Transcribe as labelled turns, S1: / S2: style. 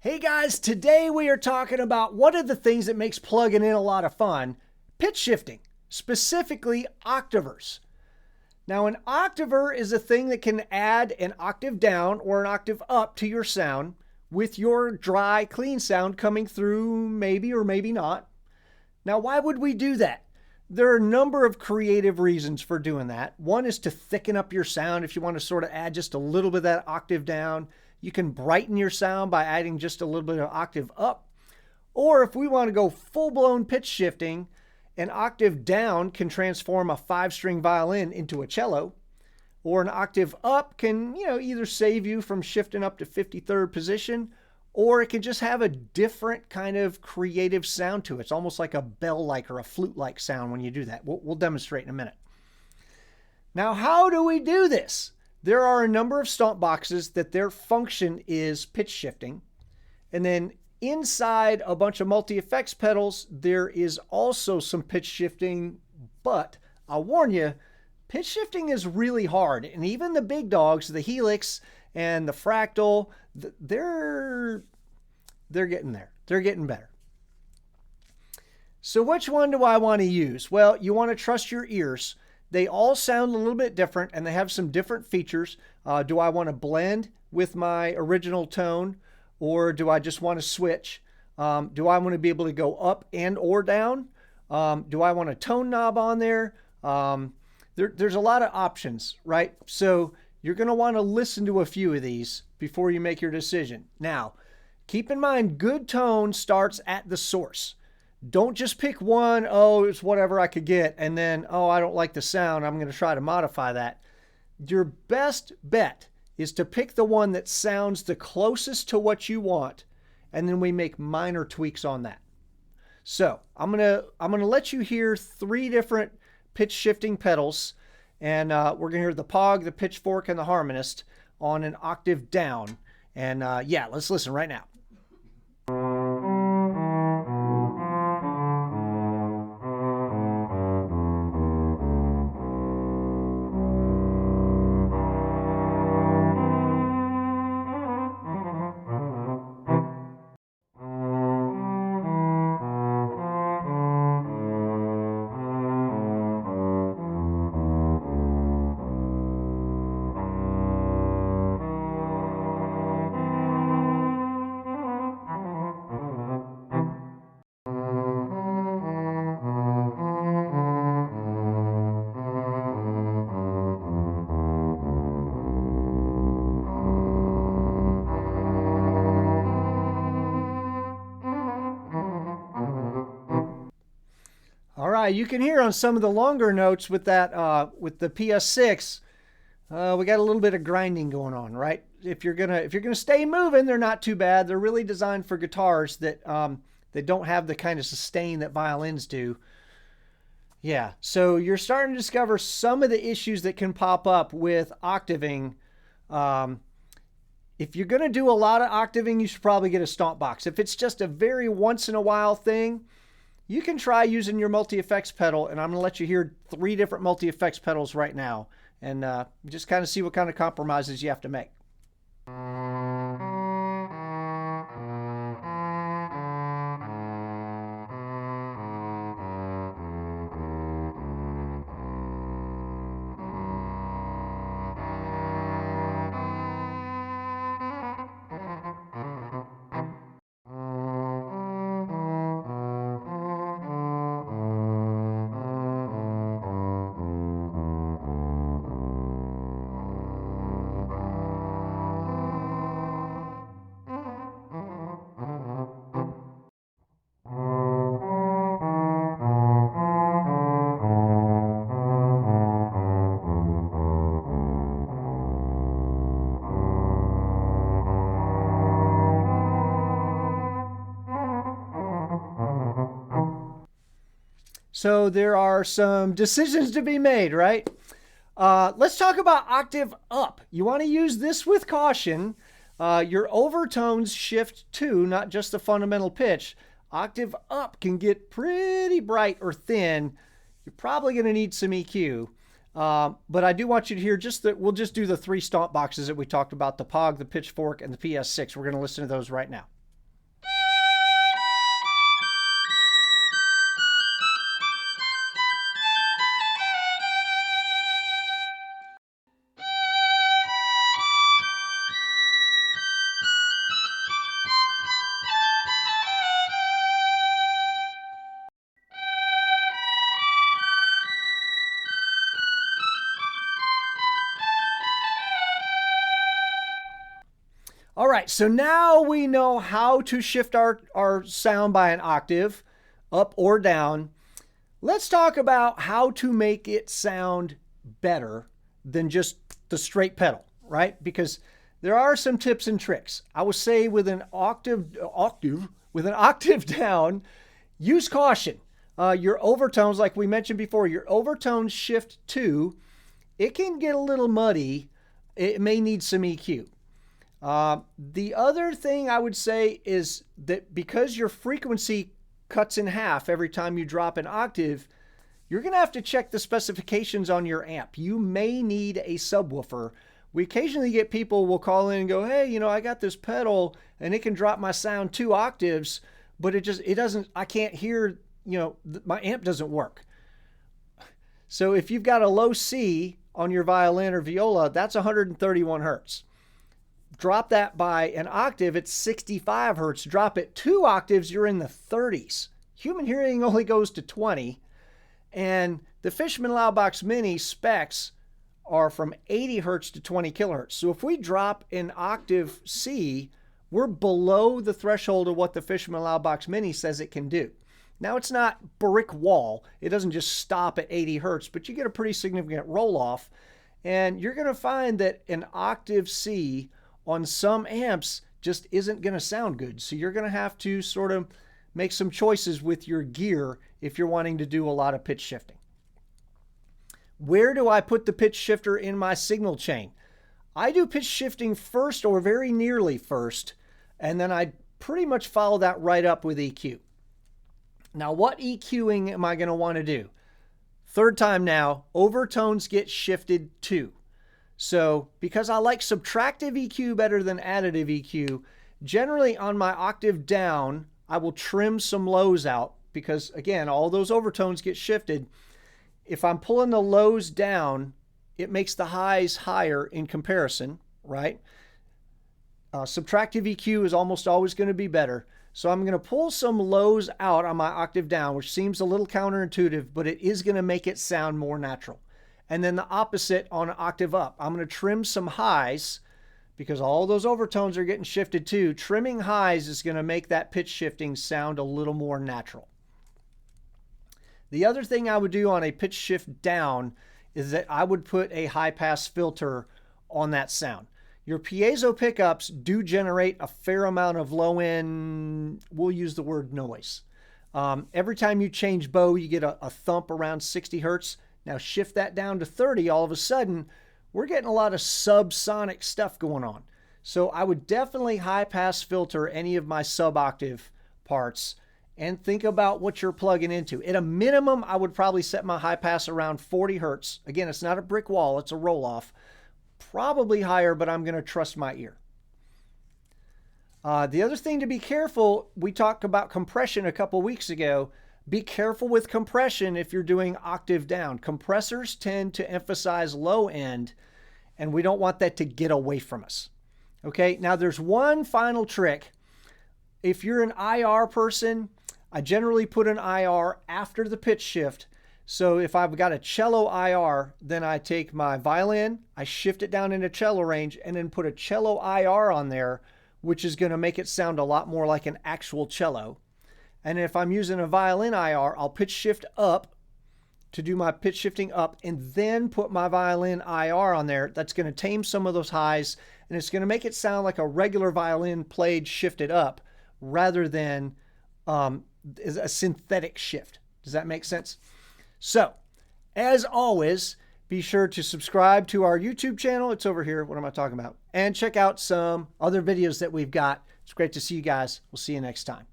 S1: Hey guys, today we are talking about one of the things that makes plugging in a lot of fun, pitch shifting, specifically octavers. Now an octaver is a thing that can add an octave down or an octave up to your sound with your dry, clean sound coming through maybe or maybe not. Now why would we do that? There are a number of creative reasons for doing that. One is to thicken up your sound if you want to sort of add just a little bit of that octave down. You can brighten your sound by adding just a little bit of octave up. Or if we want to go full-blown pitch shifting, an octave down can transform a 5-string violin into a cello. Or an octave up can, either save you from shifting up to 53rd position, or it can just have a different kind of creative sound to it. It's almost like a bell-like or a flute-like sound when you do that. We'll demonstrate in a minute. Now, how do we do this? There are a number of Stompboxes that their function is pitch shifting. And then inside a bunch of multi-effects pedals, there is also some pitch shifting, but I'll warn you, pitch shifting is really hard. And even the big dogs, the Helix and the Fractal, they're getting there. They're getting better. So which one do I want to use? Well, you want to trust your ears. They all sound a little bit different and they have some different features. Do I want to blend with my original tone, or do I just want to switch? Do I want to be able to go up and or down? Do I want a tone knob on there? There's a lot of options, right? So you're going to want to listen to a few of these before you make your decision. Now, keep in mind, good tone starts at the source. Don't just pick one, it's whatever I could get, and then, I don't like the sound, I'm going to try to modify that. Your best bet is to pick the one that sounds the closest to what you want, and then we make minor tweaks on that. So I'm gonna let you hear 3 different pitch shifting pedals, and we're gonna hear the Pog, the Pitchfork, and the Harmonist on an octave down. And let's listen right now. All right, you can hear on some of the longer notes with that, with the PS6, we got a little bit of grinding going on, right? If you're gonna stay moving, they're not too bad. They're really designed for guitars that don't have the kind of sustain that violins do. Yeah, so you're starting to discover some of the issues that can pop up with octaving. If you're gonna do a lot of octaving, you should probably get a Stompbox. If it's just a very once in a while thing, you can try using your multi-effects pedal, and I'm going to let you hear 3 different multi-effects pedals right now, and just kind of see what kind of compromises you have to make. So there are some decisions to be made, right? Let's talk about octave up. You want to use this with caution. Your overtones shift too, not just the fundamental pitch. Octave up can get pretty bright or thin. You're probably going to need some EQ. But I do want you to hear just that we'll just do the 3 Stompboxes that we talked about, the Pog, the Pitchfork, and the PS6. We're going to listen to those right now. right, so now we know how to shift our sound by an octave, up or down. Let's talk about how to make it sound better than just the straight pedal, right? Because there are some tips and tricks. I would say with an octave down, use caution. Your overtones, like we mentioned before, your overtones shift 2. It can get a little muddy. It may need some EQ. The other thing I would say is that because your frequency cuts in half every time you drop an octave, you're going to have to check the specifications on your amp. You may need a subwoofer. We occasionally get people will call in and go, hey, you know, I got this pedal and it can drop my sound 2 octaves, but it doesn't, I can't hear, you know, my amp doesn't work. So if you've got a low C on your violin or viola, that's 131 hertz. Drop that by an octave, it's 65 hertz. Drop it 2 octaves, you're in the 30s. Human hearing only goes to 20. And the Fishman Loudbox Mini specs are from 80 hertz to 20 kilohertz. So if we drop an octave C, we're below the threshold of what the Fishman Loudbox Mini says it can do. Now, it's not brick wall. It doesn't just stop at 80 hertz, but you get a pretty significant roll off. And you're going to find that an octave C on some amps just isn't going to sound good. So you're going to have to sort of make some choices with your gear if you're wanting to do a lot of pitch shifting. Where do I put the pitch shifter in my signal chain? I do pitch shifting first or very nearly first, and then I pretty much follow that right up with EQ. Now, what EQing am I going to want to do? Third time now, overtones get shifted too. So because I like subtractive EQ better than additive EQ, generally on my octave down, I will trim some lows out because, again, all those overtones get shifted. If I'm pulling the lows down, it makes the highs higher in comparison, right? Subtractive EQ is almost always going to be better. So I'm going to pull some lows out on my octave down, which seems a little counterintuitive, but it is going to make it sound more natural. And then the opposite on an octave up. I'm going to trim some highs because all those overtones are getting shifted too. Trimming highs is going to make that pitch shifting sound a little more natural. The other thing I would do on a pitch shift down is that I would put a high pass filter on that sound. Your piezo pickups do generate a fair amount of low end, we'll use the word noise. Every time you change bow, you get a thump around 60 hertz. Now shift that down to 30, all of a sudden, we're getting a lot of subsonic stuff going on. So I would definitely high pass filter any of my sub-octave parts and think about what you're plugging into. At a minimum, I would probably set my high pass around 40 hertz. Again, it's not a brick wall, it's a roll-off. Probably higher, but I'm going to trust my ear. The other thing to be careful, we talked about compression a couple weeks ago. Be careful with compression if you're doing octave down. Compressors tend to emphasize low end, and we don't want that to get away from us. Okay, now there's one final trick. If you're an IR person, I generally put an IR after the pitch shift. So if I've got a cello IR, then I take my violin, I shift it down into cello range, and then put a cello IR on there, which is going to make it sound a lot more like an actual cello. And if I'm using a violin IR, I'll pitch shift up to do my pitch shifting up and then put my violin IR on there. That's going to tame some of those highs, and it's going to make it sound like a regular violin played shifted up rather than a synthetic shift. Does that make sense? So, as always, be sure to subscribe to our YouTube channel. It's over here. What am I talking about? And check out some other videos that we've got. It's great to see you guys. We'll see you next time.